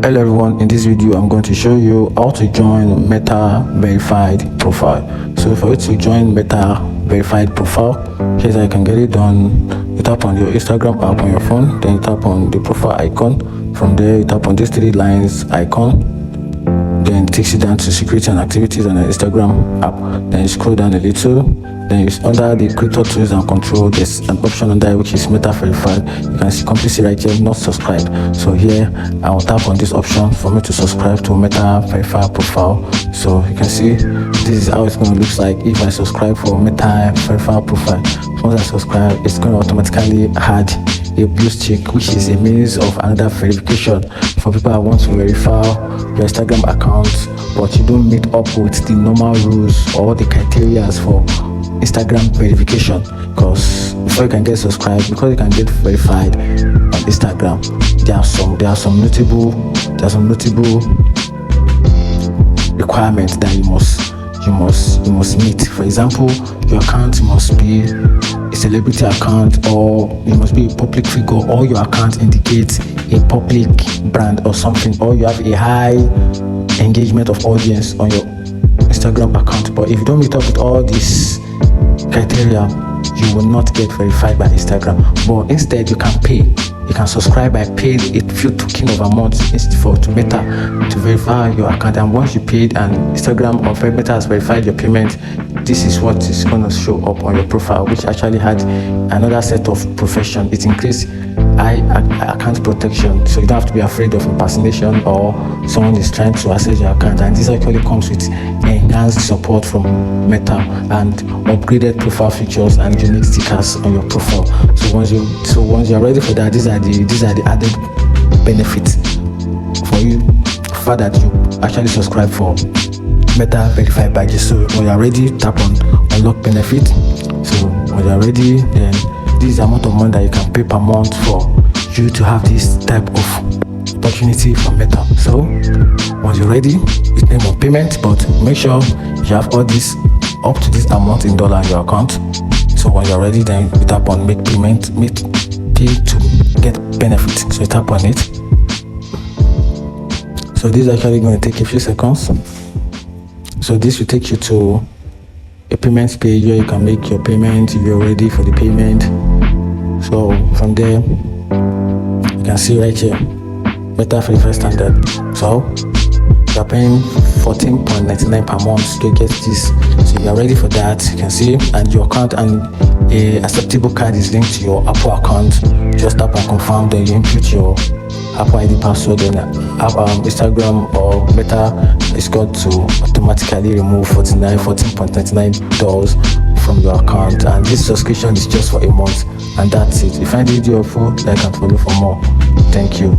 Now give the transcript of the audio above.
Hello everyone, in this video I'm going to show you how to join Meta verified profile. So for you to join Meta verified profile, here's how you can get it done. You tap on your Instagram app on your phone, then you tap on the profile icon. From there you tap on these three lines icon, then it takes you down to security and activities on the Instagram app. Then you scroll down a little, then you under the creator tools and control, there's an option under which is Meta verified. You can see right here, not subscribed. So here I will tap on this option for me to subscribe to Meta verified profile. So you can see this is how it's going to look like if I subscribe for Meta verified profile. Once I subscribe, it's going to automatically add a blue tick, which is a means of another verification for people that want to verify your Instagram account, but you don't meet up with the normal rules or the criteria for Instagram verification. Because before you can get subscribed, because you can get verified on Instagram, there are some notable requirements that you must meet. For example, your account must be a celebrity account, or you must be a public figure, or your account indicates a public brand or something, or you have a high engagement of audience on your Instagram account. But if you don't meet up with all these criteria, you will not get verified by Instagram. But instead, you can pay. You can subscribe by paying a few token of amount to Meta to verify your account. And once you paid and Instagram or Meta has verified your payment, this is what is going to show up on your profile, which actually had another set of profession. It increased account protection, so you don't have to be afraid of impersonation or someone is trying to access your account. And this actually comes with enhanced support from Meta and upgraded profile features and unique stickers on your profile. So once you're ready for that, these are the added benefits for you for that you actually subscribe for Meta verified badges. So when you're ready, tap on unlock benefit. So when you're ready, then this is the amount of money that you can pay per month for you to have this type of opportunity from Meta. So once you're ready, it's name on payment, but make sure you have all this up to this amount in dollar in your account. So when you're ready, then you tap on make payment, pay to get benefit. So you tap on it. So this is actually going to take a few seconds. So this will take you to a payment page where you can make your payment if you're ready for the payment. So from there, you can see right here, Meta verified standard. So you're paying $14.99 per month to get this. So you're ready for that. You can see, and your account and a acceptable card is linked to your Apple account. Just tap on confirm, then you input your Apple ID password, and Instagram or Meta is going to automatically remove $14.99 from your account. And this subscription is just for a month, and that's it. If you find the video helpful, like and follow for more. Thank you.